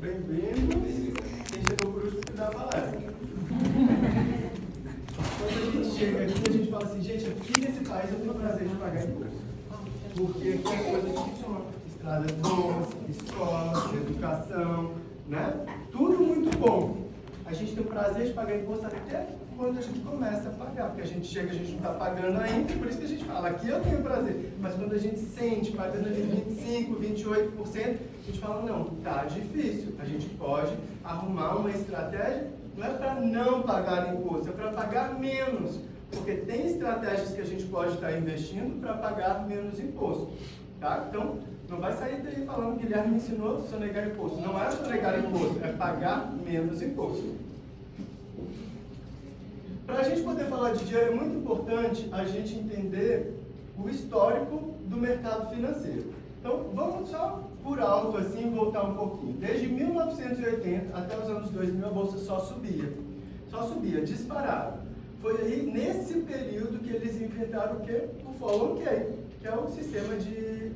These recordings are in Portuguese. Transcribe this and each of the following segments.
bem-vindos. Quem chegou por último que dá a palestra. Quando a gente chega aqui, a gente fala assim, gente, aqui nesse país eu tenho o prazer de pagar imposto. Porque aqui as coisas funcionam. Estradas boas, escola, educação, né? Tudo muito bom. A gente tem o prazer de pagar imposto até quando a gente começa a pagar, porque a gente chega, a gente não está pagando ainda, por isso que a gente fala, aqui eu tenho prazer, mas quando a gente sente, pagando ali 25%, 28%, a gente fala, não, tá difícil, a gente pode arrumar uma estratégia, não é para não pagar imposto, é para pagar menos, porque tem estratégias que a gente pode estar investindo para pagar menos imposto, tá? Então, não vai sair daí falando que Guilherme me ensinou a sonegar imposto, não é sonegar imposto, é pagar menos imposto. Para a gente poder falar de dinheiro, é muito importante a gente entender o histórico do mercado financeiro. Então, vamos só por alto assim voltar um pouquinho. Desde 1980 até os anos 2000, a Bolsa só subia, disparado. Foi aí, nesse período, que eles inventaram o quê? O 401k, que é o sistema de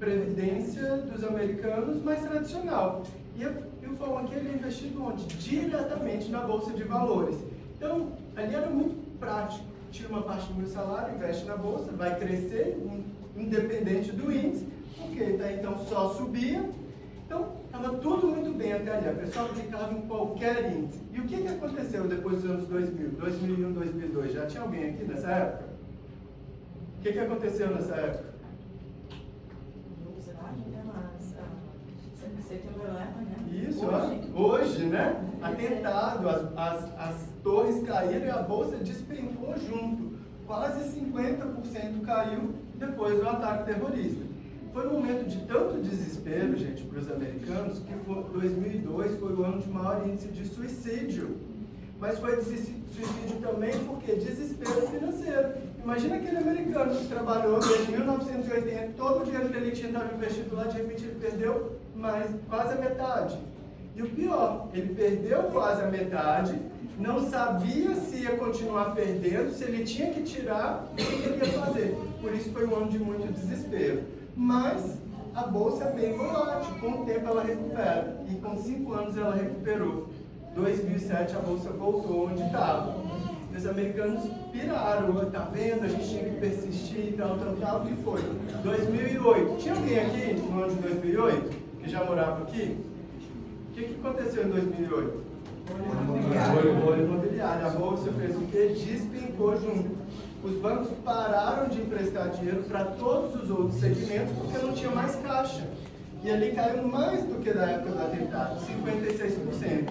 previdência dos americanos mais tradicional. E o 401k ele é investido onde? Diretamente na Bolsa de Valores. Então, ali era muito prático. Tira uma parte do meu salário, investe na bolsa, vai crescer, independente do índice, porque até então só subia. Então, estava tudo muito bem até ali. A pessoa aplicava em qualquer índice. E o que aconteceu depois dos anos 2000? 2001, 2002? Já tinha alguém aqui nessa época? O que aconteceu nessa época? Isso, hoje, né? Atentado, as torres caíram e a bolsa despencou junto. Quase 50% caiu depois do ataque terrorista. Foi um momento de tanto desespero, gente, para os americanos, que 2002 foi o ano de maior índice de suicídio. Mas foi suicídio também porque desespero financeiro. Imagina aquele americano que trabalhou desde 1980, todo o dinheiro que ele tinha estava investido lá, de repente ele perdeu quase a metade. E o pior, ele perdeu quase a metade, não sabia se ia continuar perdendo, se ele tinha que tirar, o que ele ia fazer. Por isso foi um ano de muito desespero. Mas a bolsa é bem volátil, com o tempo ela recupera. E com 5 anos ela recuperou. 2007 a bolsa voltou onde estava. Os americanos piraram, tá vendo? A gente tinha que persistir e tal, o que foi? 2008. Tinha alguém aqui no ano de 2008 que já morava aqui? O que aconteceu em 2008? Bolha imobiliária. A bolsa fez o quê? Despencou junto. Os bancos pararam de emprestar dinheiro para todos os outros segmentos porque não tinha mais caixa. E ali caiu mais do que da época do atentado, 56%.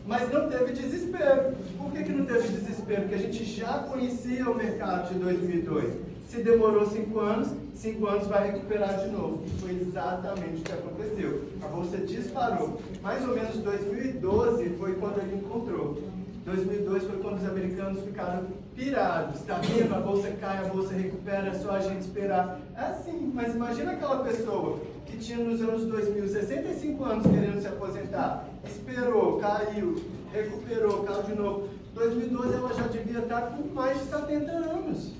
Mas não teve desespero. Por que não teve desespero? Porque a gente já conhecia o mercado de 2002. Se demorou 5 anos, 5 anos vai recuperar de novo. E foi exatamente o que aconteceu. A bolsa disparou. Mais ou menos 2012 foi quando ele encontrou. 2002 foi quando os americanos ficaram pirados. Está vendo? A bolsa cai, a bolsa recupera, é só a gente esperar. É assim, mas imagina aquela pessoa que tinha nos anos 2000, 65 anos querendo se aposentar. Esperou, caiu, recuperou, caiu de novo. 2012 ela já devia estar com mais de 70 anos.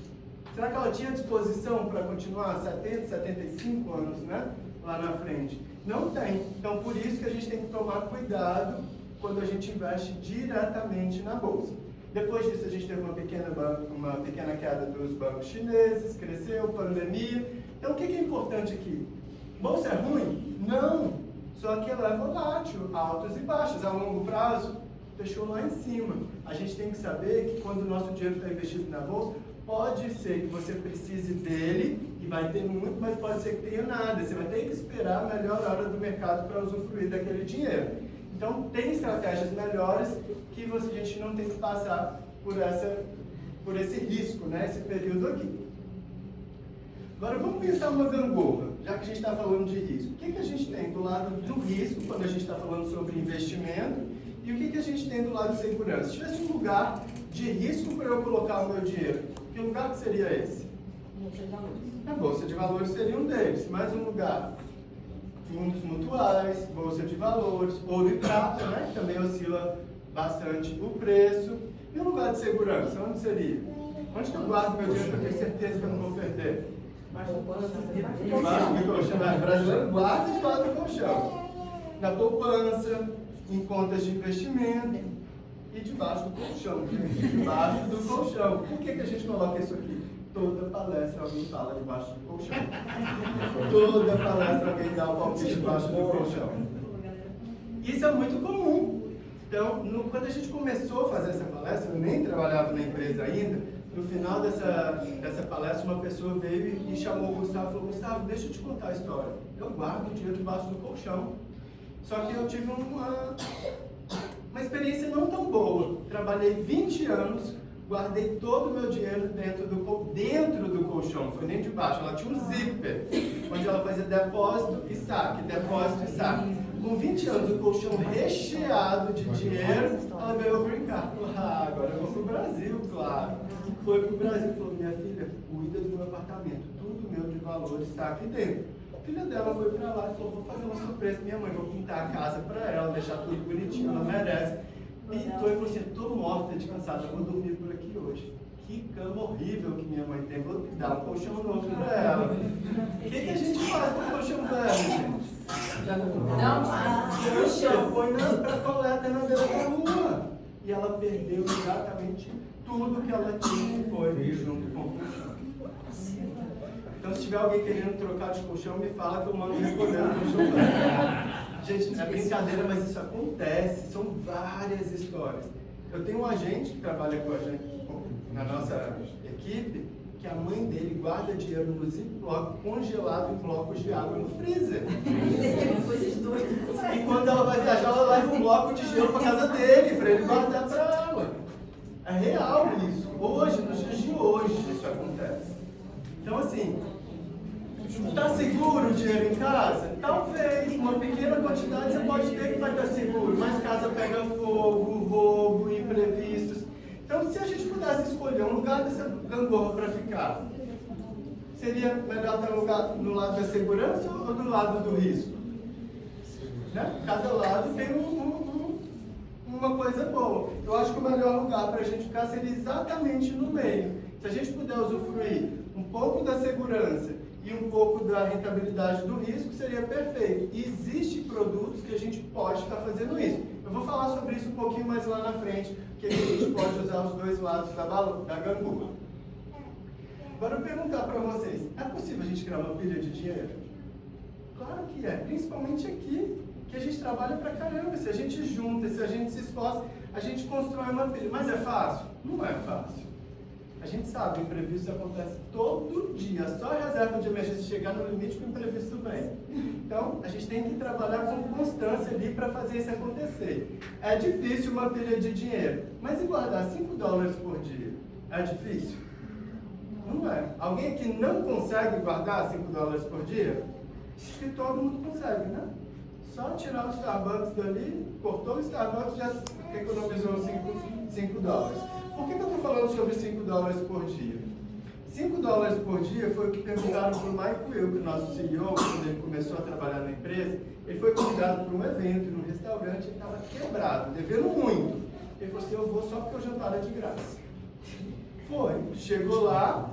Será que ela tinha disposição para continuar 70, 75 anos, né? Lá na frente? Não tem. Então, por isso que a gente tem que tomar cuidado quando a gente investe diretamente na bolsa. Depois disso, a gente teve uma pequena queda dos bancos chineses, cresceu, pandemia. Então, o que é importante aqui? Bolsa é ruim? Não. Só que ela é volátil, altos e baixos. A longo prazo, fechou lá em cima. A gente tem que saber que quando o nosso dinheiro está investido na bolsa, pode ser que você precise dele e vai ter muito, mas pode ser que tenha nada. Você vai ter que esperar a melhor hora do mercado para usufruir daquele dinheiro. Então, tem estratégias melhores que a gente não tem que passar por esse risco, né? Esse período aqui. Agora, vamos pensar uma gangorra, já que a gente está falando de risco. O que a gente tem do lado do risco, quando a gente está falando sobre investimento, e o que a gente tem do lado de segurança? Se tivesse um lugar de risco para eu colocar o meu dinheiro, que lugar que seria esse? Bolsa de Valores. A Bolsa de Valores seria um deles. Mais um lugar. Fundos mutuais, Bolsa de Valores, ouro e prata, né? Que também oscila bastante o preço. E o lugar de segurança, onde seria? Onde que eu guardo meu dinheiro para ter certeza que eu não vou perder? Embaixo do colchão. Embaixo do colchão. O brasileiro guarda debaixo do colchão. na poupança, em contas de investimento e debaixo do colchão, debaixo do colchão. Por que a gente coloca isso aqui? Toda palestra alguém fala debaixo do colchão. Toda palestra alguém dá um palpite debaixo do colchão. Isso é muito comum. Então, quando a gente começou a fazer essa palestra, eu nem trabalhava na empresa ainda, no final dessa palestra, uma pessoa veio e chamou o Gustavo e falou: Gustavo, deixa eu te contar a história. Eu guardo o dinheiro debaixo do colchão. Só que eu tive uma experiência não tão boa. Trabalhei 20 anos, guardei todo o meu dinheiro dentro do colchão, foi nem debaixo. Ela tinha um zíper, onde ela fazia depósito e saque, depósito e saque. Com 20 anos, o colchão recheado de dinheiro, ela veio brincar. Falou: agora eu vou pro Brasil, claro. Foi pro Brasil e falou: minha filha, cuida do meu apartamento, tudo meu de valor está aqui dentro. A filha dela foi pra lá e falou: vou fazer uma surpresa pra minha mãe, vou pintar a casa pra ela, deixar tudo bonitinho, ela merece. Pintou e falou assim: tô morta de cansada, vou dormir por aqui hoje. Que cama horrível que minha mãe tem, vou dar um colchão novo pra ela. O que a gente faz com o colchão velho, gente? Não, põe pra coleta na beira da rua. E ela perdeu exatamente tudo que ela tinha, que foi junto com o colchão. Então, se tiver alguém querendo trocar de colchão, me fala que eu mando recolher o colchão velho. Gente, é brincadeira, mas isso acontece. São várias histórias. Eu tenho um agente que trabalha com a gente, na nossa equipe, que a mãe dele guarda dinheiro no Ziploc congelado em blocos de água no freezer. E quando ela vai viajar, ela leva um bloco de gelo para casa dele, para ele guardar para ela. É real isso. Hoje, nos dias de hoje, isso acontece. Então, assim, está seguro o dinheiro em casa? Talvez, uma pequena quantidade você pode ter que vai estar seguro, mas casa pega fogo, roubo, imprevistos. Então, se a gente pudesse escolher um lugar dessa gangorra para ficar, seria melhor estar no lado da segurança ou do lado do risco? Né? Cada lado tem uma coisa boa. Eu acho que o melhor lugar para a gente ficar seria exatamente no meio. Se a gente puder usufruir um pouco da segurança e um pouco da rentabilidade do risco, seria perfeito. E existem produtos que a gente pode estar fazendo isso. Eu vou falar sobre isso um pouquinho mais lá na frente, que a gente pode usar os dois lados da gangorra. Agora eu perguntar para vocês, é possível a gente criar uma pilha de dinheiro? Claro que é, principalmente aqui, que a gente trabalha pra caramba. Se a gente junta, se a gente se esforça, a gente constrói uma pilha. Mas é fácil? Não é fácil. A gente sabe, o imprevisto acontece todo dia. Só a reserva de emergência chegar no limite que o imprevisto vem. Então, a gente tem que trabalhar com constância ali para fazer isso acontecer. É difícil uma pilha de dinheiro, mas e guardar $5 por dia? É difícil? Não é. Alguém que não consegue guardar $5 por dia? Acho que todo mundo consegue, né? Só tirar o Starbucks dali, cortou o Starbucks, já economizou $5. Por que eu estou falando sobre $5 por dia? $5 por dia foi o que perguntaram para o Mike Will, que é o nosso CEO, quando ele começou a trabalhar na empresa. Ele foi convidado para um evento, num restaurante, ele estava quebrado, devendo muito. Ele falou assim: eu vou só porque o jantar é de graça. Foi, chegou lá,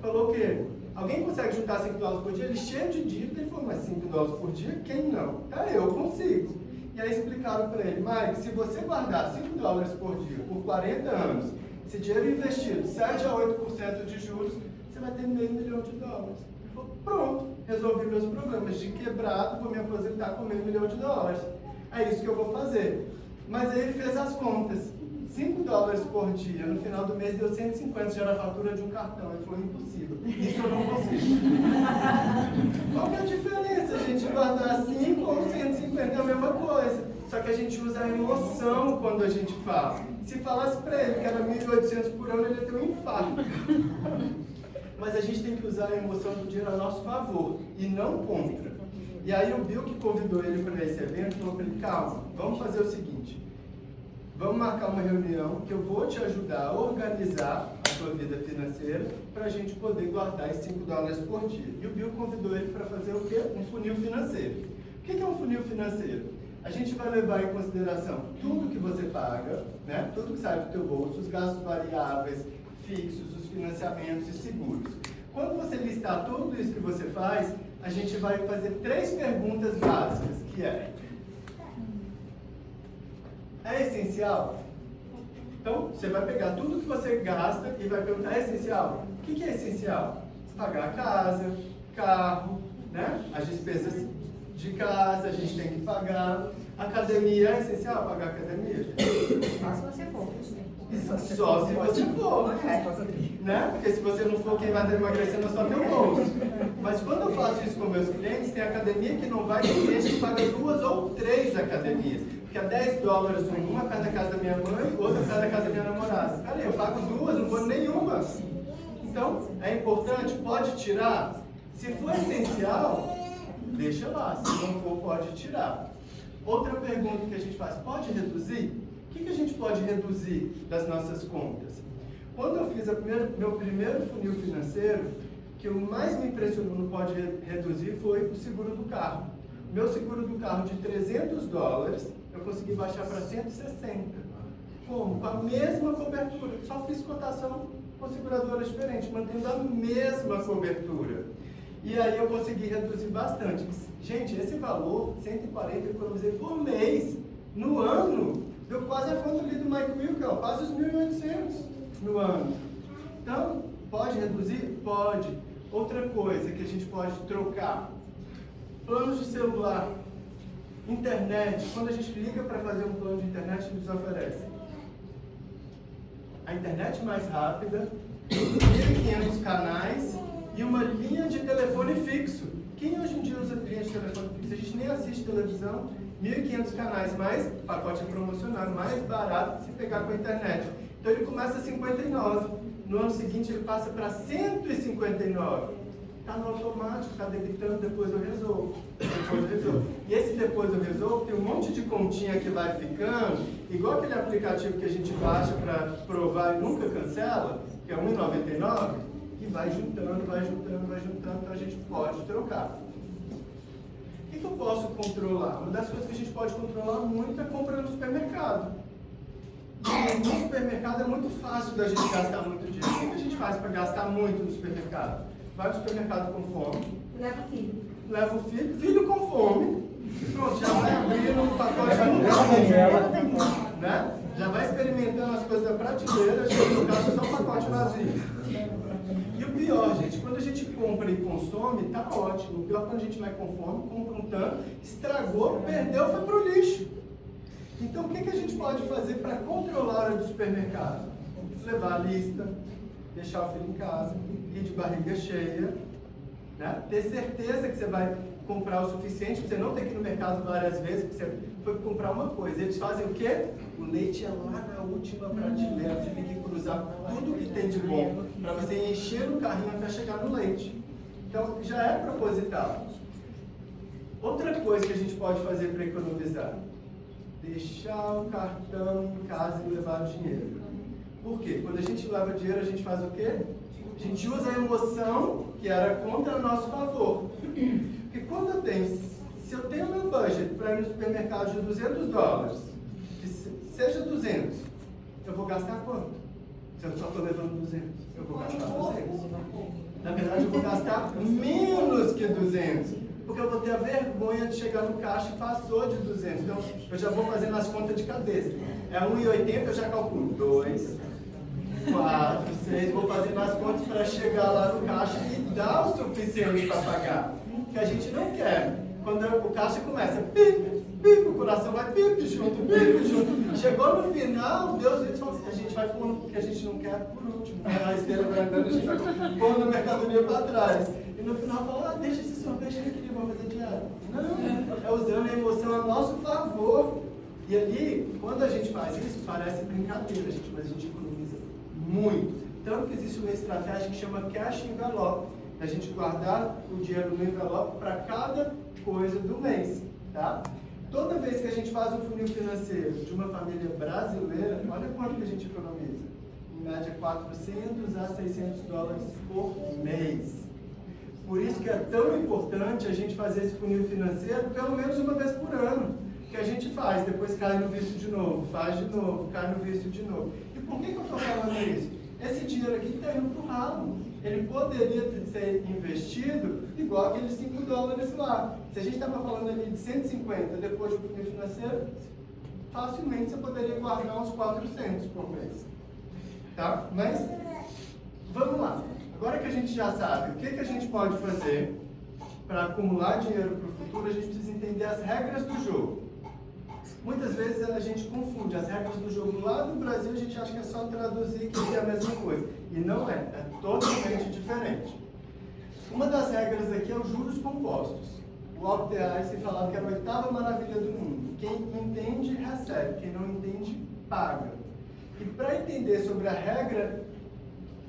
falou o quê? Alguém consegue juntar $5 por dia? Ele cheio de dívida, ele falou: mas $5 por dia? Quem não? Eu consigo. E aí explicaram para ele: Mike, se você guardar $5 por dia por 40 anos, esse dinheiro investido, 7 a 8% de juros, você vai ter $500 mil. Ele falou: pronto, resolvi meus problemas de quebrado, vou me aposentar com $500 mil. É isso que eu vou fazer. Mas aí ele fez as contas. $5 por dia, no final do mês deu 150, já era a fatura de um cartão. Ele falou: impossível, isso eu não consigo. Qual que é a diferença? A gente guardar 5 ou 150 é a mesma coisa, só que a gente usa a emoção quando a gente fala. Se falasse para ele que era 1.800 por ano, ele ia ter um infarto. Mas a gente tem que usar a emoção do dinheiro a nosso favor e não contra. E aí o Bill, que convidou ele para esse evento, falou para ele: calma, vamos fazer o seguinte, vamos marcar uma reunião que eu vou te ajudar a organizar a sua vida financeira para a gente poder guardar esses $5 por dia. E o Bill convidou ele para fazer o quê? Um funil financeiro. O que é um funil financeiro? A gente vai levar em consideração tudo que você paga, né? Tudo que sai do teu bolso, os gastos variáveis, fixos, os financiamentos e seguros. Quando você listar tudo isso que você faz, a gente vai fazer 3 perguntas básicas, que é: É essencial? Então, você vai pegar tudo que você gasta e vai perguntar, é essencial? O que é essencial? Pagar a casa, carro, né? As despesas de casa, a gente tem que pagar. Academia é essencial pagar a academia? Só se você for. Só se você for. Né? Porque se você não for, quem vai estar emagrecendo é só teu bolso. Mas quando eu faço isso com meus clientes, tem academia que não vai, tem gente que paga 2 ou 3 academias. Porque é $10 uma perto da casa da minha mãe, outra perto da casa da minha namorada. Cara, eu pago 2, não vou nenhuma. Então, é importante, pode tirar. Se for essencial, deixa lá. Se não for, pode tirar. Outra pergunta que a gente faz, pode reduzir? O que a gente pode reduzir das nossas contas? Quando eu fiz meu primeiro funil financeiro, o que mais me impressionou no pode reduzir foi o seguro do carro. Meu seguro do carro de $300, eu consegui baixar para 160. Como? Com a mesma cobertura. Só fiz cotação com seguradoras diferentes, mantendo a mesma cobertura. E aí eu consegui reduzir bastante. Gente, esse valor, 140, eu economizei por mês. No ano, deu quase a conta ali do Mike Wilker, quase os 1.800 no ano. Então, pode reduzir? Pode. Outra coisa que a gente pode trocar. Planos de celular, internet. Quando a gente liga para fazer um plano de internet, eles oferecem a internet mais rápida, 1.500 canais e uma linha de telefone fixo. Quem hoje em dia usa linha de telefone fixo? A gente nem assiste televisão. 1.500 canais mais, pacote promocional, mais barato se pegar com a internet. Então ele começa a 59. No ano seguinte ele passa para 159. Está no automático, está debitando, depois eu resolvo. E esse depois eu resolvo, tem um monte de continha que vai ficando, igual aquele aplicativo que a gente baixa para provar e nunca cancela, que é R$1,99, e vai juntando, então a gente pode trocar. O que eu posso controlar? Uma das coisas que a gente pode controlar muito é compra no supermercado. No supermercado é muito fácil da gente gastar muito dinheiro. O que a gente faz para gastar muito no supermercado? Vai ao supermercado com fome. Leva o filho. Leva o filho com fome. Pronto, já vai abrindo um pacote de carne, né? Já vai experimentando as coisas da prateleira, chega no caixa só um pacote vazio. E o pior, gente, quando a gente compra e consome, tá ótimo. O pior é quando a gente vai com fome, compra um tanto, estragou, perdeu, foi pro lixo. Então, o que a gente pode fazer para controlar a hora do supermercado? Levar a lista, deixar o filho em casa, ir de barriga cheia, né? Ter certeza que você vai comprar o suficiente, para você não ter que ir no mercado várias vezes, porque você foi comprar uma coisa. Eles fazem o quê? O leite é lá na última prateleira, você tem que cruzar tudo que tem de bom, para você encher o carrinho até chegar no leite. Então, já é proposital. Outra coisa que a gente pode fazer para economizar: deixar o cartão em casa e levar o dinheiro. Por quê? Quando a gente leva dinheiro, a gente faz o quê? A gente usa a emoção que era contra o nosso favor. Porque quando eu tenho, se eu tenho meu budget para ir no supermercado de $200, que seja 200, eu vou gastar quanto? Se eu só estou levando 200, eu vou gastar 200. Na verdade, eu vou gastar menos que 200. Porque eu vou ter a vergonha de chegar no caixa e passou de 200. Então, eu já vou fazendo as contas de cabeça. É 1,80, eu já calculo 2, 4, 6. Vou fazendo as contas para chegar lá no caixa e dar o suficiente para pagar. Que a gente não quer. Quando o caixa começa, pipe, pipe, o coração vai pipe junto, pipe junto. Chegou no final, Deus diz assim, a gente vai pôr o que a gente não quer por último. A esteira vai andando, a gente vai pôr a mercadoria para trás. E no final fala, deixa esse sorvete aqui, vamos fazer diário. Não, é usando a emoção a nosso favor. E ali, quando a gente faz isso, parece brincadeira, gente, mas a gente economiza muito. Tanto que existe uma estratégia que chama cash envelope, a gente guardar o dinheiro no envelope para cada coisa do mês, tá? Toda vez que a gente faz um funil financeiro de uma família brasileira, olha quanto que a gente economiza. Em média, $400 a $600 por mês. Por isso que é tão importante a gente fazer esse funil financeiro pelo menos uma vez por ano. Que a gente faz, depois cai no vício de novo, faz de novo, cai no vício de novo. E por que eu estou falando isso? Esse dinheiro aqui está indo para o ralo. Ele poderia ser investido igual aqueles $5 lá. Se a gente estava falando ali de 150 depois do funil financeiro, facilmente você poderia guardar uns 400 por mês. Tá? Mas, vamos lá. Agora que a gente já sabe o que a gente pode fazer para acumular dinheiro para o futuro, a gente precisa entender as regras do jogo. Muitas vezes a gente confunde as regras do jogo. Lá no Brasil a gente acha que é só traduzir que é a mesma coisa. E não é. É totalmente diferente. Uma das regras aqui é os juros compostos. O Albert Einstein falava que era a 8ª maravilha do mundo. Quem entende, recebe. Quem não entende, paga. E para entender sobre a regra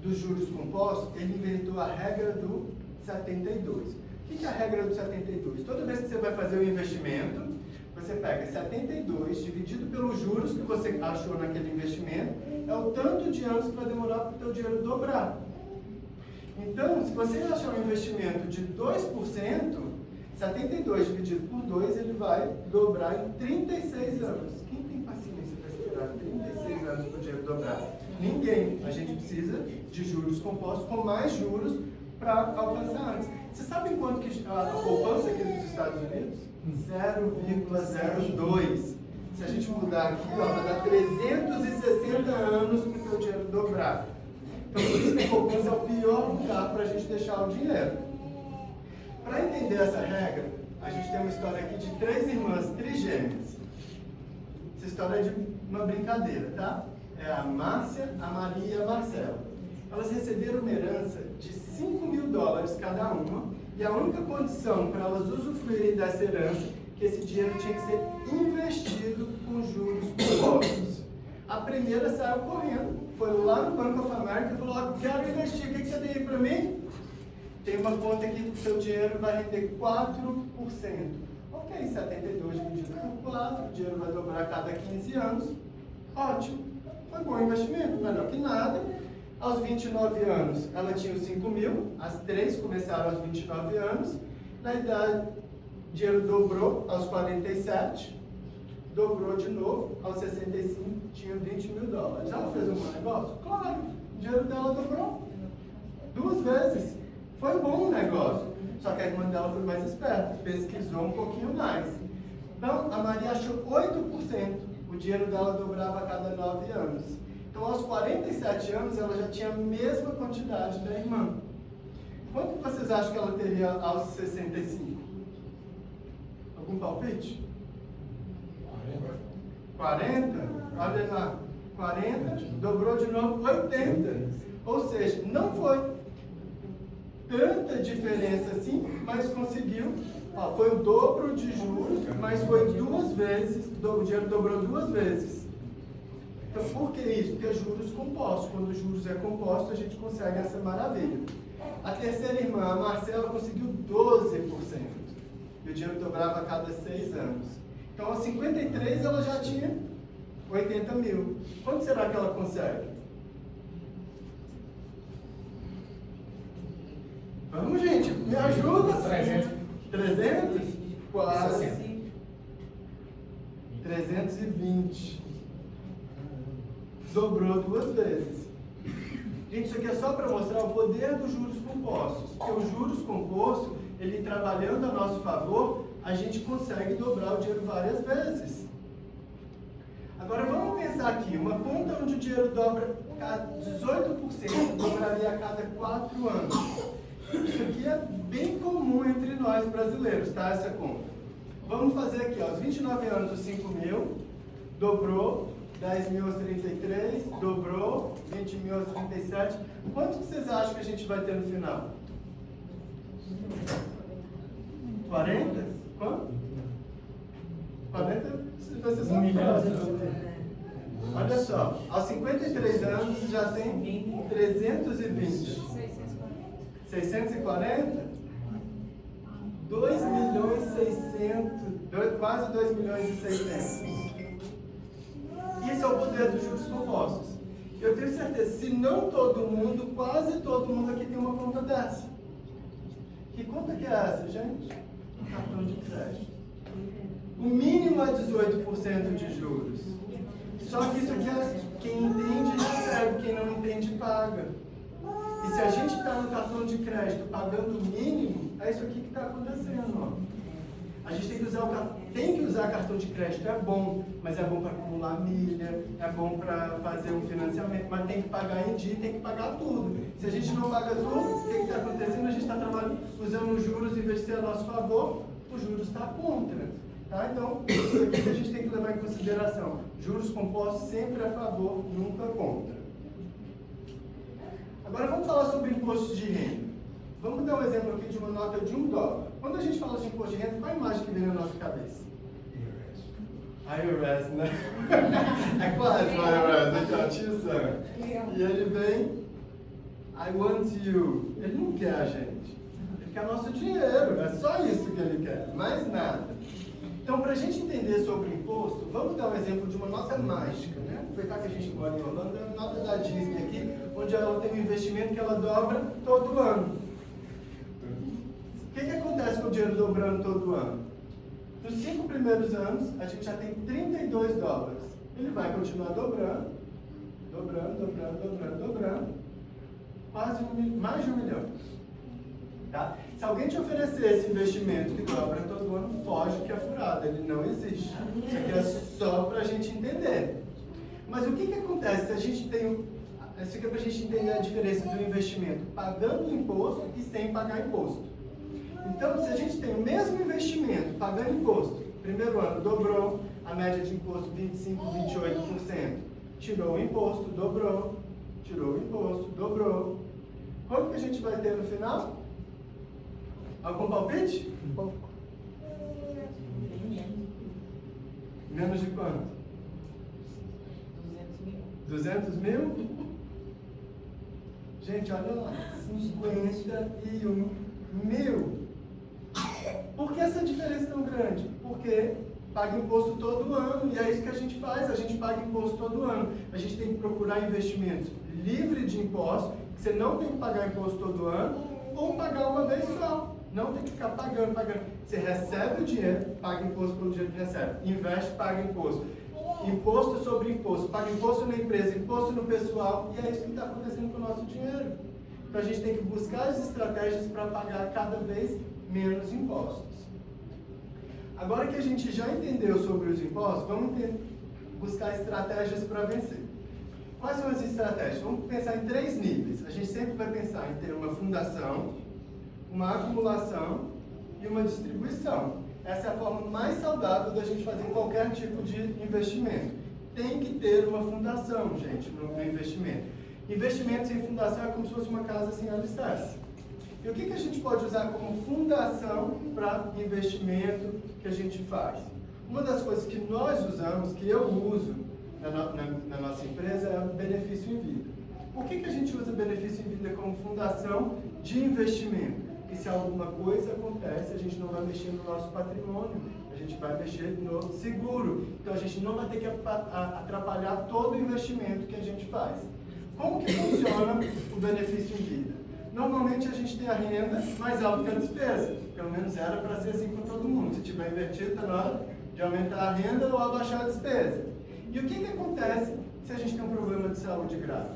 dos juros compostos, ele inventou a regra do 72. O que é a regra do 72? Toda vez que você vai fazer um investimento, você pega 72 dividido pelos juros que você achou naquele investimento, é o tanto de anos que vai demorar para o teu dinheiro dobrar. Então, se você achar um investimento de 2%, 72 dividido por 2, ele vai dobrar em 36 anos. Quem tem paciência para esperar 36 anos para o dinheiro dobrar? Ninguém. A gente precisa de juros compostos com mais juros para alcançar antes. Vocês sabem quanto que a poupança aqui nos Estados Unidos? 0,02. Se a gente mudar aqui, ó, vai dar 360 anos para o seu dinheiro dobrar. Então, por isso que a poupança é o pior lugar para a gente deixar o dinheiro. Para entender essa regra, a gente tem uma história aqui de 3 irmãs trigêmeas. Essa história é de uma brincadeira, tá? É a Márcia, a Maria e a Marcela. Elas receberam uma herança de $5.000 cada uma, e a única condição para elas usufruírem dessa herança é que esse dinheiro tinha que ser investido com juros compostos. A primeira saiu correndo, foi lá no Banco of America e falou: quero investir, o que você tem aí para mim? Tem uma conta aqui que o seu dinheiro vai render 4%. Ok, 72 dividido por 4, o dinheiro vai dobrar a cada 15 anos. Ótimo, foi bom investimento, melhor que nada. Aos 29 anos, ela tinha os 5.000, as 3 começaram aos 29 anos. Na idade, o dinheiro dobrou aos 47, dobrou de novo, aos 65, tinha $20.000. Ela fez um bom negócio? Claro, o dinheiro dela dobrou 2 vezes. Foi bom o negócio, só que a irmã dela foi mais esperta, pesquisou um pouquinho mais. Então, a Maria achou 8%, o dinheiro dela dobrava a cada 9 anos. Então, aos 47 anos, ela já tinha a mesma quantidade da irmã. Quanto que vocês acham que ela teria aos 65? Algum palpite? 40? Olha lá, 40, dobrou de novo 80. Ou seja, não foi tanta diferença assim, mas conseguiu. Ó, foi o dobro de juros, mas foi 2 vezes, o dinheiro dobrou 2 vezes. Então, por que isso? Porque é juros compostos. Quando os juros é composto, a gente consegue essa maravilha. A terceira irmã, a Marcela, conseguiu 12%. E o dinheiro dobrava a cada 6 anos. Então, aos 53, ela já tinha 80 mil. Quanto será que ela consegue? Vamos, gente, me ajuda. 300? Quase. 320. Dobrou 2 vezes. Gente, isso aqui é só para mostrar o poder dos juros compostos. Porque os juros compostos, ele trabalhando a nosso favor, a gente consegue dobrar o dinheiro várias vezes. Agora vamos pensar aqui, uma conta onde o dinheiro dobra 18%, dobraria a cada 4 anos. Isso aqui é bem comum entre nós brasileiros, tá? Essa conta. Vamos fazer aqui, ó, aos 29 anos, os 5.000, dobrou, 10.000 aos 33, dobrou, 20.000 aos 37. Quanto que vocês acham que a gente vai ter no final? 40? Quanto? 40? Vai ser só 1 milhão. Olha só, aos 53 anos já tem 320. 640? 2 milhões e 600, quase 2 milhões e 600. Isso é o poder dos juros compostos. Eu tenho certeza, se não todo mundo, quase todo mundo aqui tem uma conta dessa. Que conta que é essa, gente? Cartão de crédito. O mínimo é 18% de juros. Só que isso aqui é quem entende recebe, quem não entende paga. E se a gente está no cartão de crédito pagando o mínimo, é isso aqui que está acontecendo. Ó. A gente tem que usar o cartão. tem que usar cartão de crédito, é bom, mas é bom para acumular milha, é bom para fazer um financiamento, mas tem que pagar em dia, tem que pagar tudo. Se a gente não paga tudo, o que está acontecendo? A gente está usando os juros em vez de ser a nosso favor, os juros está contra. Tá? Então, isso aqui que a gente tem que levar em consideração. Juros compostos sempre a favor, nunca contra. Agora vamos falar sobre imposto de renda. Vamos dar um exemplo aqui de uma nota de $1. Quando a gente fala de imposto de renda, qual a imagem que vem na nossa cabeça? IRS, né? É quase o IRS, aqui ó, tio Sam. E ele vem, I want you. Ele não quer a gente. Ele quer nosso dinheiro, é só isso que ele quer, mais nada. Então, para a gente entender sobre imposto, vamos dar um exemplo de uma nota mágica, né? Aproveitar que a gente mora em Orlando, é uma nota da Disney aqui, onde ela tem um investimento que ela dobra todo ano. O que acontece com o dinheiro dobrando todo ano? Nos 5 primeiros anos, a gente já tem $32. Ele vai continuar dobrando, quase mais de $1 milhão. Tá? Se alguém te oferecer esse investimento que dobra todo ano, foge que é furado, ele não existe. Isso aqui é só para a gente entender. Mas o que acontece se a gente tem... Isso aqui é para a gente entender a diferença do investimento pagando imposto e sem pagar imposto. Então, se a gente tem o mesmo investimento pagando imposto, primeiro ano dobrou, a média de imposto 25%, 28%, tirou o imposto, dobrou, tirou o imposto, dobrou. Quanto que a gente vai ter no final? Algum palpite? Pouco. Menos de quanto? 200 mil? Gente, olha lá, 51 mil. Por que essa diferença tão grande? Porque paga imposto todo ano, e é isso que a gente faz, a gente paga imposto todo ano. A gente tem que procurar investimentos livres de impostos, que você não tem que pagar imposto todo ano, ou pagar uma vez só. Não tem que ficar pagando. Você recebe o dinheiro, paga imposto pelo dinheiro que recebe. Investe, paga imposto. Imposto sobre imposto. Paga imposto na empresa, imposto no pessoal. E é isso que está acontecendo com o nosso dinheiro. Então a gente tem que buscar as estratégias para pagar cada vez menos impostos. Agora que a gente já entendeu sobre os impostos, vamos buscar estratégias para vencer. Quais são as estratégias? Vamos pensar em 3 níveis. A gente sempre vai pensar em ter uma fundação, uma acumulação e uma distribuição. Essa é a forma mais saudável da gente fazer qualquer tipo de investimento. Tem que ter uma fundação, gente, no investimento. Investimento sem fundação é como se fosse uma casa sem alicerce. E o que a gente pode usar como fundação para investimento que a gente faz? Uma das coisas que nós usamos, que eu uso na nossa empresa, é o benefício em vida. Por que a gente usa benefício em vida como fundação de investimento? E se alguma coisa acontece, a gente não vai mexer no nosso patrimônio, a gente vai mexer no seguro. Então a gente não vai ter que atrapalhar todo o investimento que a gente faz. Como que funciona o benefício em vida? Normalmente a gente tem a renda mais alta que a despesa. Pelo menos era para ser assim com todo mundo. Se tiver invertido, está na hora de aumentar a renda ou abaixar a despesa. E o que acontece se a gente tem um problema de saúde grave?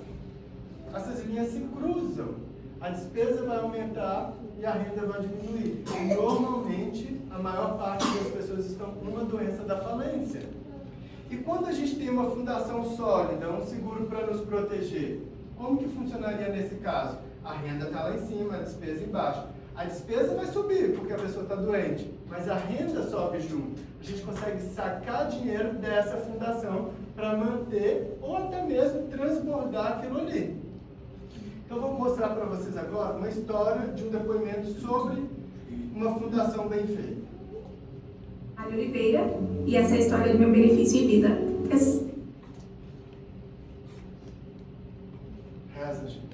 Essas linhas se cruzam. A despesa vai aumentar e a renda vai diminuir. E, normalmente, a maior parte das pessoas estão com uma doença da falência. E quando a gente tem uma fundação sólida, um seguro para nos proteger, como que funcionaria nesse caso? A renda está lá em cima, a despesa embaixo. A despesa vai subir porque a pessoa está doente, mas a renda sobe junto. A gente consegue sacar dinheiro dessa fundação para manter ou até mesmo transbordar aquilo ali. Então, eu vou mostrar para vocês agora uma história de um depoimento sobre uma fundação bem feita. Mário Oliveira, e essa é a história do meu benefício em vida. Reza, gente.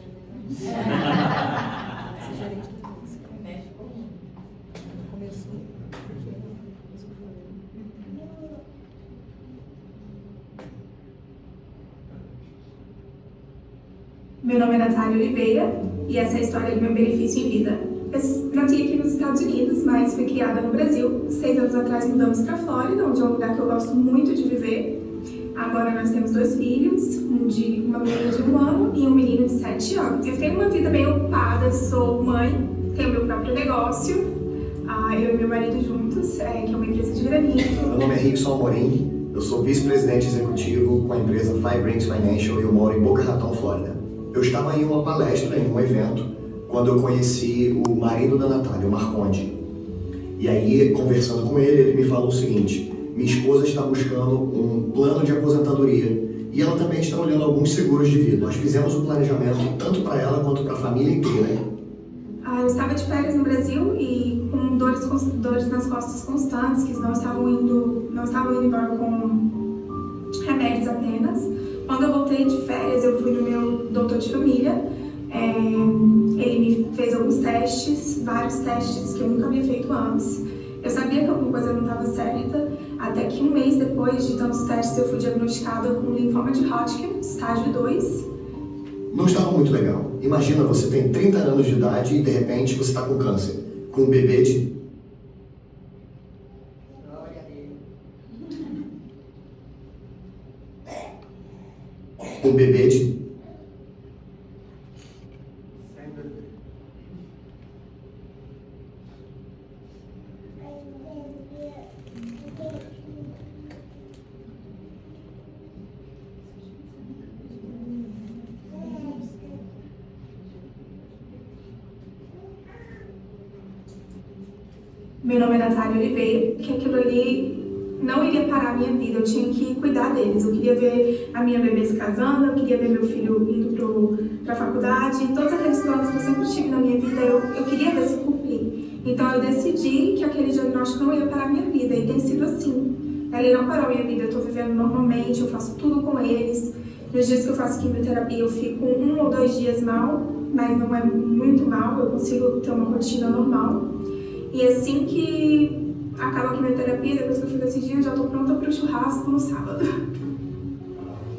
Meu nome é Natália Oliveira, e essa é a história do meu benefício em vida. Eu nasci aqui nos Estados Unidos, mas fui criada no Brasil. 6 anos atrás mudamos para a Flórida, onde é um lugar que eu gosto muito de viver. Agora nós temos 2 filhos, uma menina de 1 ano e um menino de 7 anos. Eu tenho uma vida bem ocupada, sou mãe, tenho meu próprio negócio. Eu e meu marido juntos, que é uma empresa de veraneio. Meu nome é Rickson Amorim, eu sou vice-presidente executivo com a empresa Five Rings Financial e eu moro em Boca Raton, Flórida. Eu estava em uma palestra, em um evento, quando eu conheci o marido da Natália, o Marconde. E aí, conversando com ele, ele me falou o seguinte: minha esposa está buscando um plano de aposentadoria e ela também está olhando alguns seguros de vida. Nós fizemos o planejamento tanto para ela quanto para a família inteira. Eu estava de férias no Brasil e com dores nas costas constantes, que não estavam indo embora com remédios apenas. Quando eu voltei de férias, eu fui no meu doutor de família. Ele me fez alguns testes, vários testes que eu nunca havia feito antes. Eu sabia que alguma coisa não estava certa, até que um mês depois de tantos testes eu fui diagnosticada com linfoma de Hodgkin, estágio 2. Não estava muito legal. Imagina, você tem 30 anos de idade e de repente você está com câncer. Com um bebê de... Um bebê de... Meu nome é Natália Oliveira, que aquilo ali não iria parar a minha vida, eu tinha que cuidar deles. Eu queria ver a minha bebê se casando, eu queria ver meu filho indo para a faculdade, todos aqueles planos que eu sempre tive na minha vida, eu queria ver se cumprir. Então eu decidi que aquele diagnóstico não ia parar a minha vida, e tem sido assim. Ele não parou a minha vida, eu estou vivendo normalmente, eu faço tudo com eles. Nos dias que eu faço quimioterapia, eu fico 1 ou 2 dias mal, mas não é muito mal, eu consigo ter uma rotina normal. E assim que acaba a quimioterapia, depois que eu fico esses dias, eu já estou pronta para o churrasco no sábado.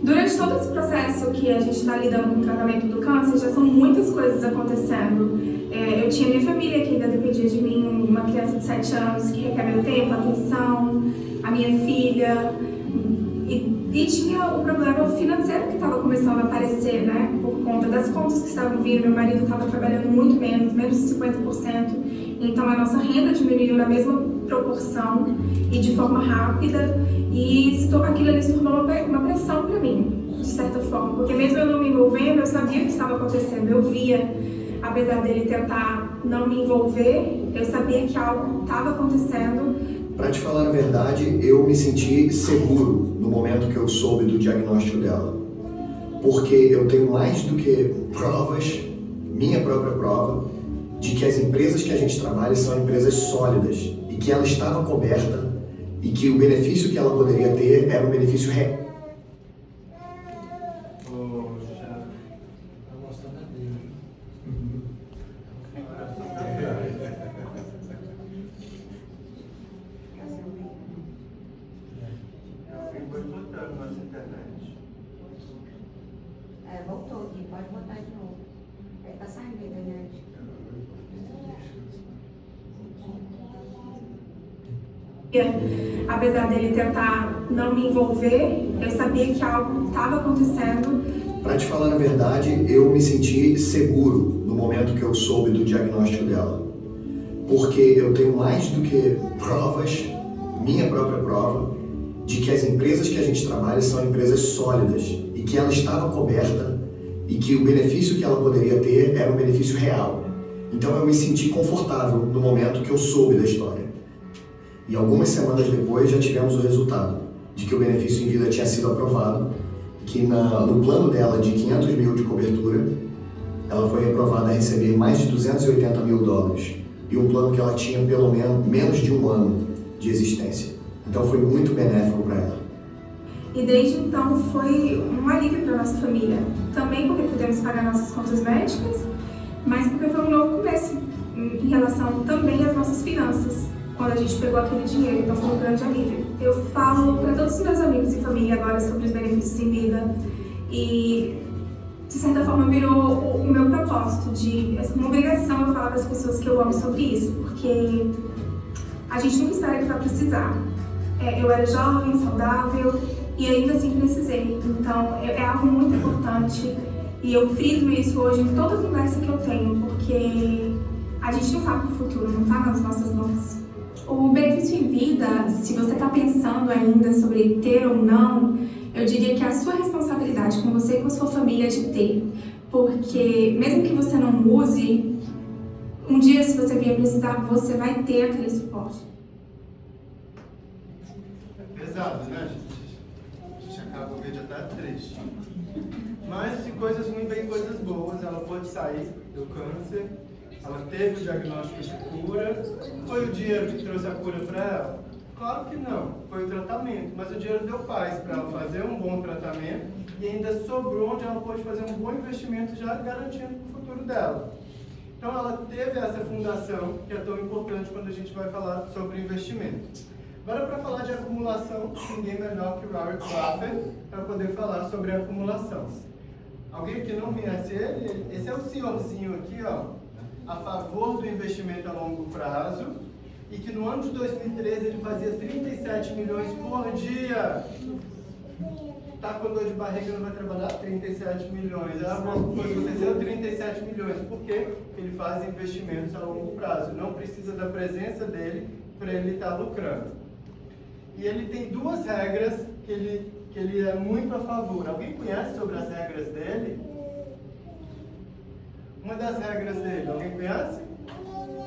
Durante todo esse processo que a gente está lidando com o tratamento do câncer, já são muitas coisas acontecendo. Eu tinha minha família que ainda dependia de mim, uma criança de 7 anos que requer meu tempo, atenção, a minha filha. E tinha o problema financeiro que estava começando a aparecer, né? Por conta das contas que estavam vindo, meu marido estava trabalhando muito menos de 50%. Então a nossa renda diminuiu na mesma proporção e de forma rápida. E aquilo ali se tornou uma pressão para mim, de certa forma. Porque mesmo eu não me envolvendo, eu sabia o que estava acontecendo. Eu via, apesar dele tentar não me envolver, eu sabia que algo estava acontecendo. Para te falar a verdade, eu me senti seguro no momento que eu soube do diagnóstico dela. Porque eu tenho mais do que provas, minha própria prova, de que as empresas que a gente trabalha são empresas sólidas e que ela estava coberta e que o benefício que ela poderia ter era um benefício real. Voltou aqui, pode botar de novo. Tá saindo da internet. Apesar dele tentar não me envolver, eu sabia que algo estava acontecendo. Para te falar a verdade, eu me senti seguro no momento que eu soube do diagnóstico dela. Porque eu tenho mais do que provas, minha própria prova, de que as empresas que a gente trabalha são empresas sólidas e que ela estava coberta e que o benefício que ela poderia ter era um benefício real. Então eu me senti confortável no momento que eu soube da história. E algumas semanas depois já tivemos o resultado de que o benefício em vida tinha sido aprovado, que no plano dela de 500 mil de cobertura, ela foi aprovada a receber mais de 280 mil dólares e um plano que ela tinha pelo menos de 1 ano de existência. Então foi muito benéfico para ela. E desde então foi um alívio para nossa família. Também porque pudemos pagar nossas contas médicas, mas porque foi um novo começo em relação também às nossas finanças, quando a gente pegou aquele dinheiro. Então foi um grande alívio. Eu falo para todos os meus amigos e família agora sobre os benefícios em vida e, de certa forma, virou o meu propósito, uma obrigação eu falar para as pessoas que eu amo sobre isso, porque a gente nunca espera que vai precisar. Eu era jovem, saudável e ainda assim precisei. Então é algo muito importante e eu friso isso hoje em toda conversa que eu tenho, porque A gente não sabe que o futuro não está nas nossas mãos. O benefício em vida, se você está pensando ainda sobre ter ou não, eu diria que é a sua responsabilidade com você e com a sua família de ter. Porque mesmo que você não use, um dia se você vier precisar, você vai ter aquele suporte. É pesado, né, gente? A gente acaba o vídeo até triste. Mas de coisas ruins vem coisas boas. Ela pode sair do câncer. Ela teve o diagnóstico de cura. Foi o dinheiro que trouxe a cura para ela? Claro que não. Foi o tratamento. Mas o dinheiro deu paz para ela fazer um bom tratamento e ainda sobrou onde ela pôde fazer um bom investimento já garantindo o futuro dela. Então ela teve essa fundação que é tão importante quando a gente vai falar sobre investimento. Agora, para falar de acumulação, ninguém melhor que o Warren Buffett para poder falar sobre a acumulação. Alguém que não conhece ele? Esse é o senhorzinho aqui, ó, a favor do investimento a longo prazo, e que no ano de 2013 ele fazia 37 milhões por dia. Tá com dor de barriga, não vai trabalhar 37 milhões. Ah, aconteceu 37 milhões. Por quê? Ele faz investimentos a longo prazo. Não precisa da presença dele para ele estar lucrando. E ele tem duas regras que ele é muito a favor. Alguém conhece sobre as regras dele? Uma das regras dele, alguém conhece?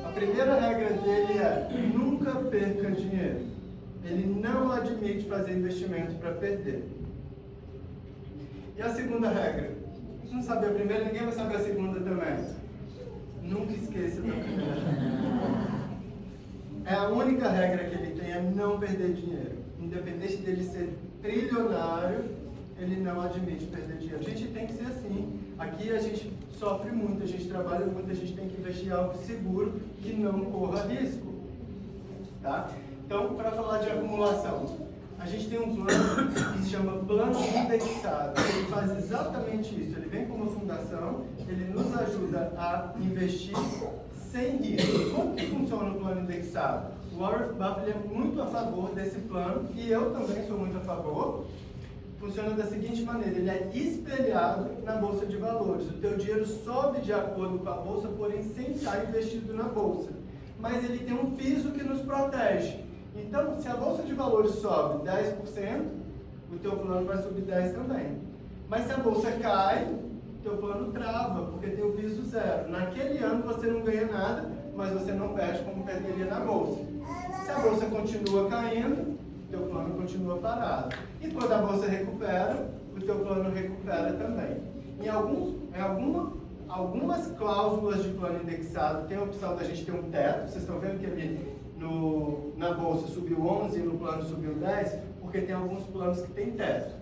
A primeira regra dele é: nunca perca dinheiro. Ele não admite fazer investimento para perder. E a segunda regra? A gente não sabe a primeira, ninguém vai saber a segunda também. Nunca esqueça da primeira regra. É a única regra que ele tem, é não perder dinheiro. Independente dele ser trilionário, ele não admite perder dinheiro. A gente tem que ser assim. Aqui a gente sofre muito, a gente trabalha muito, a gente tem que investir em algo seguro que não corra risco. Tá? Então, para falar de acumulação, a gente tem um plano que se chama plano indexado. Ele faz exatamente isso. Ele vem com uma fundação, ele nos ajuda a investir sem risco. Como que funciona o plano indexado? O Warren Buffett é muito a favor desse plano, e eu também sou muito a favor. Funciona da seguinte maneira: ele é espelhado na Bolsa de Valores. O teu dinheiro sobe de acordo com a Bolsa, porém sem estar investido na Bolsa. Mas ele tem um piso que nos protege. Então, se a Bolsa de Valores sobe 10%, o teu plano vai subir 10% também. Mas se a Bolsa cai, o teu plano trava, porque tem o piso zero. Naquele ano você não ganha nada, mas você não perde como perderia na Bolsa. Se a Bolsa continua caindo, o teu plano continua parado. E quando a Bolsa recupera, o teu plano recupera também. Em algumas cláusulas de plano indexado, tem a opção da gente ter um teto. Vocês estão vendo que ele na Bolsa subiu 11 e no plano subiu 10, porque tem alguns planos que tem teto.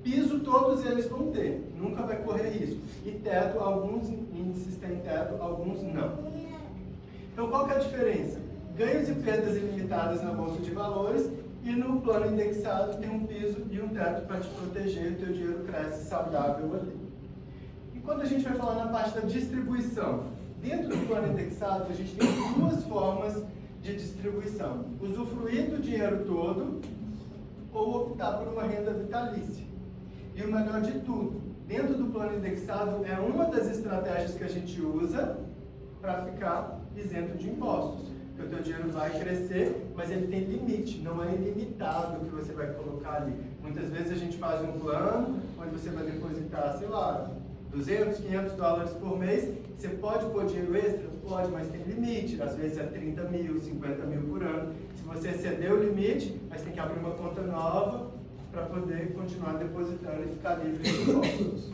Piso todos eles vão ter, nunca vai correr risco. E teto, alguns índices têm teto, alguns não. Então qual que é a diferença? Ganhos e perdas ilimitadas na Bolsa de Valores, e no plano indexado tem um piso e um teto para te proteger, o teu dinheiro cresce saudável ali. E quando a gente vai falar na parte da distribuição, dentro do plano indexado a gente tem duas formas de distribuição: usufruir do dinheiro todo ou optar por uma renda vitalícia. E o melhor de tudo, dentro do plano indexado é uma das estratégias que a gente usa para ficar isento de impostos. Porque o teu dinheiro vai crescer, mas ele tem limite, não é ilimitado o que você vai colocar ali. Muitas vezes a gente faz um plano onde você vai depositar, sei lá, $200, $500 por mês. Você pode pôr dinheiro extra? Pode, mas tem limite. Às vezes é 30 mil, 50 mil por ano. Se você exceder o limite, aí você tem que abrir uma conta nova para poder continuar depositando e ficar livre de impostos.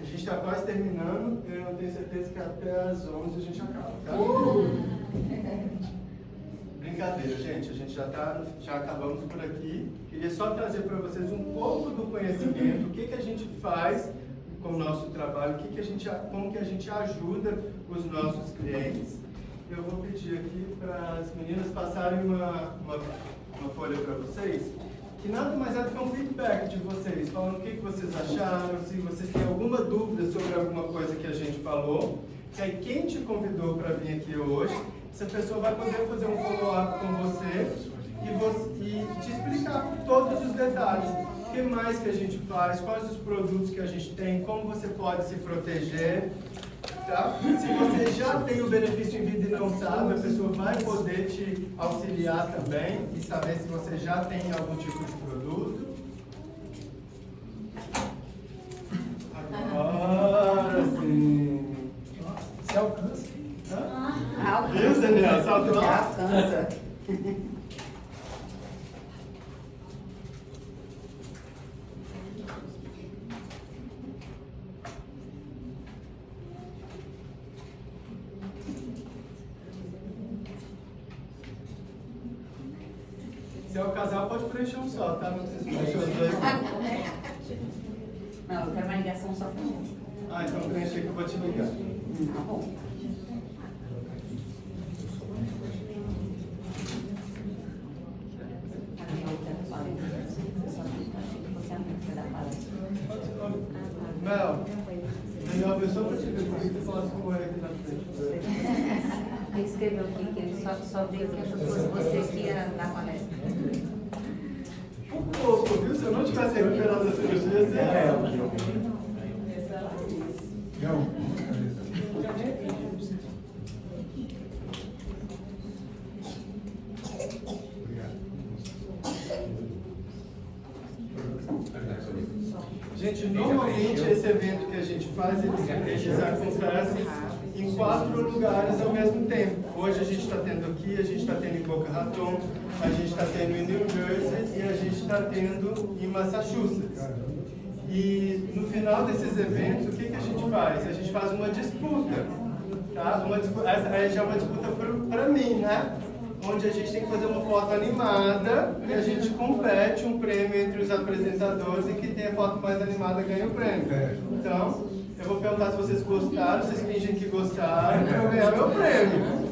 A gente está quase terminando. Eu tenho certeza que até às 11 a gente acaba, tá? Brincadeira, gente. A gente já acabamos por aqui. Queria só trazer para vocês um pouco do conhecimento, o que a gente faz com o nosso trabalho, como que a gente ajuda os nossos clientes. Eu vou pedir aqui para as meninas passarem uma folha para vocês, que nada mais é do que um feedback de vocês, falando o que vocês acharam, se vocês têm alguma dúvida sobre alguma coisa que a gente falou, que aí quem te convidou para vir aqui hoje, essa pessoa vai poder fazer um follow-up com você e te explicar todos os detalhes. O que mais que a gente faz, quais os produtos que a gente tem, como você pode se proteger. Tá? Se você já tem o benefício em vida e não sabe, a pessoa vai poder te auxiliar também e saber se você já tem algum tipo de produto. Agora sim. Você alcança. Viu, Daniel? Saltou? Alcança. Se é o casal, pode preencher um só, tá? Não precisa preencher os dois. Não, eu quero uma ligação só pra mim. Ah, então preencher que eu vou te ligar. Tá bom. Mel, Daniel abriu só pra te ver, por que você falasse com ele aqui na frente? Ele escreveu aqui que ele só veio que achou que fosse você que ia dar palestra. Um pouco, viu? Se eu não tivesse recuperado a cirurgia, você é ela. Gente, normalmente esse evento que a gente faz, eles acontecem em 4 lugares ao mesmo tempo. Hoje a gente está tendo aqui, a gente está tendo em Boca Raton, a gente está tendo em New Jersey e a gente está tendo em Massachusetts. E no final desses eventos, o que a gente faz? A gente faz uma disputa, tá? Essa já é uma disputa para mim, né? Onde a gente tem que fazer uma foto animada e a gente compete um prêmio entre os apresentadores e quem tem a foto mais animada ganha o prêmio. Então, eu vou perguntar se vocês gostaram, vocês fingem que gostaram para eu ganhar meu prêmio.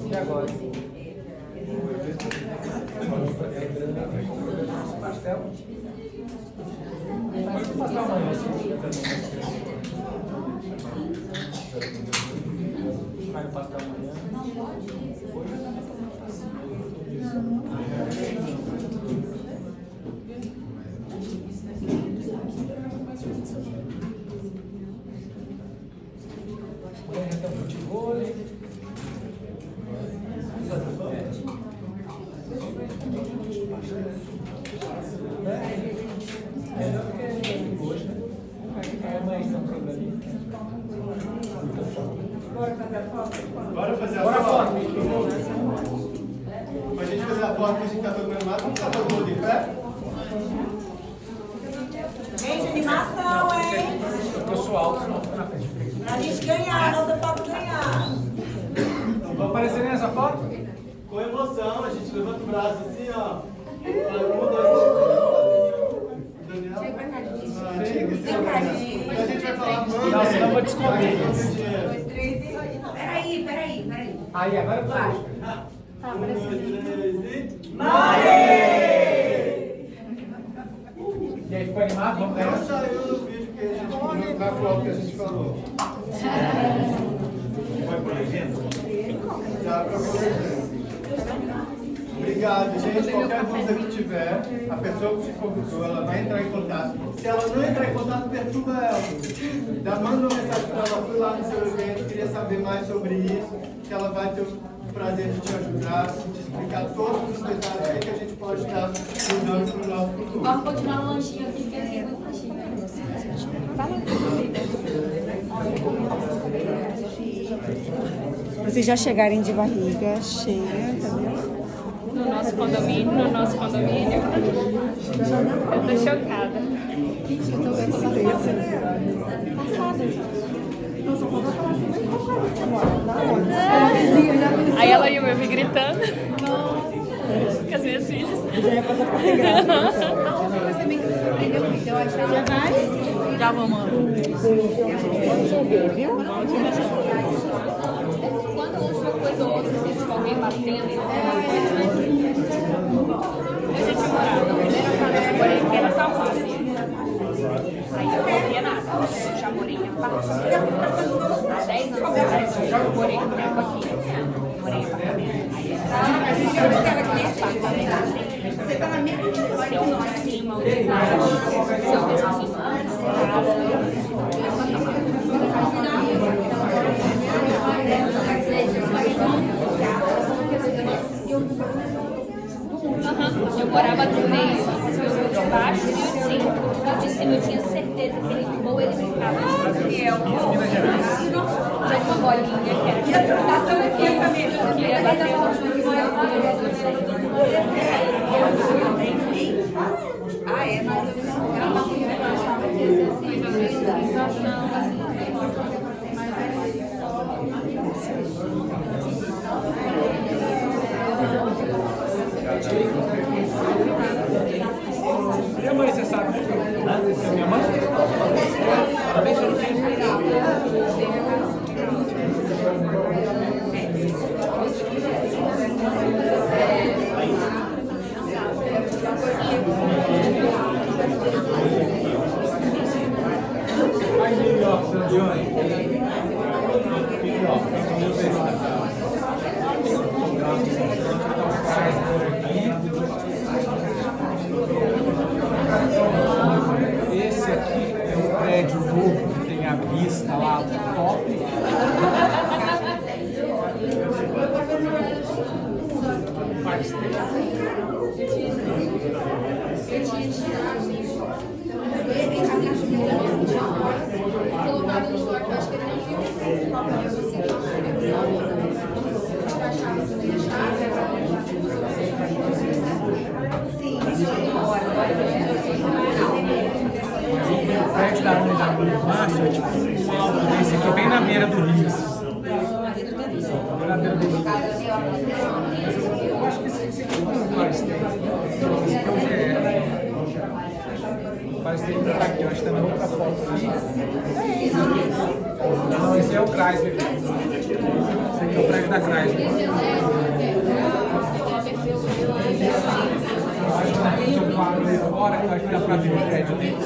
E agora? Pastel? Pode passar amanhã. Vai no pastel amanhã. Amanhã tem um futebol. Melhor do que hoje, né? Amanhã não tem problema. Bora fazer a foto? Bora fazer a foto? Pra gente fazer a foto que a gente tá todo mundo animado, vamos estar todo mundo de pé? Gente, animação, hein? Eu sou alto, não fica na frente. Pra gente ganhar, a nossa foto ganhar. Vou aparecer nessa foto? Com emoção, a gente levanta o braço assim, ó. Vai, 1, 2, 3. Daniel? Chega pra cá, gente. Chega que sim, Daniel. A gente vai falar, manda. Não, senão eu vou descobrir. 2, 3 e... Peraí. Aí, agora eu vou. Tá, 1, 2, 3 e... E aí, ficou animado? Vamos Não ganhar? saiu no vídeo que a gente, na foto que a gente falou. Foi por legenda? Dá pra poder. Obrigado, gente. Qualquer dúvida que tiver, a pessoa que te convidou, ela vai entrar em contato. Se ela não entrar em contato, perturba ela. Manda uma mensagem para ela, fui lá no seu evento, queria saber mais sobre isso, que ela vai ter o prazer de te ajudar, de explicar todos os detalhes que a gente pode estar mudando para o nosso futuro. Vamos continuar o lanchinho aqui, que é muito lanchinho. Vocês já chegarem de barriga cheia, entendeu? No nosso condomínio. Eu tô chocada. Passada. Aí ela ia me ouvir gritando. Com as minhas filhas. Já ia passar pra ter graça. Já vai? Já vamos. Pode chover, viu? Quando ouço uma coisa ou outra, assim, tipo alguém batendo, a gente morava. Porém, que era só uma. Aí eu não via nada. Eu já morei em apartamento. Há 10 anos atrás, eu já morei um tempo aqui. Morei em apartamento. Aí você tá na mesma situação que nós. Cima, o design, seu mesmo eu morava no meio, de baixo e de cima. O de cima eu tinha certeza que ele ou ele brincava de Gabriel, de uma bolinha que era que ia bater Ah, é, mas Minha mãe, você sabe que é minha mãe? Parabéns, eu não tenho. Esse aqui é um prédio novo que tem a vista lá do top. Faz o prédio da Unidade do Márcio é tipo um alto desse aqui, bem na beira do rio. Bem na beira do rio. Eu acho que esse aqui não faz tempo. Esse aqui é o GR. Faz tempo que tá aqui, eu acho que tá na outra foto ali. Não, esse é o Chrysler. Esse aqui é o prédio da Chrysler. Eu acho que eu paro ali fora, eu acho que dá pra ver o prédio dele.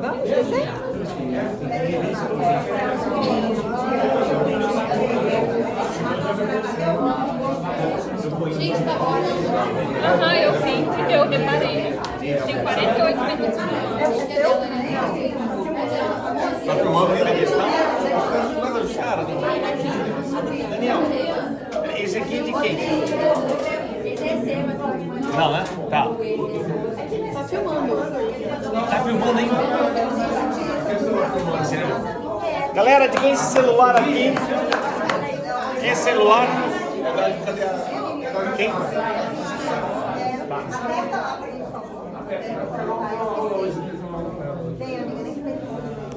Vamos descer? Gente, tá bom. Aham, eu vi. Eu reparei. Tem 48 minutos. Tá filmando ainda aqui, tá? Cara, Daniel, esse aqui é de quem? Não, né? Tá. Tá filmando. Tá filmando ainda? Galera, de quem é esse celular aqui? Esse celular? Quem? Tá.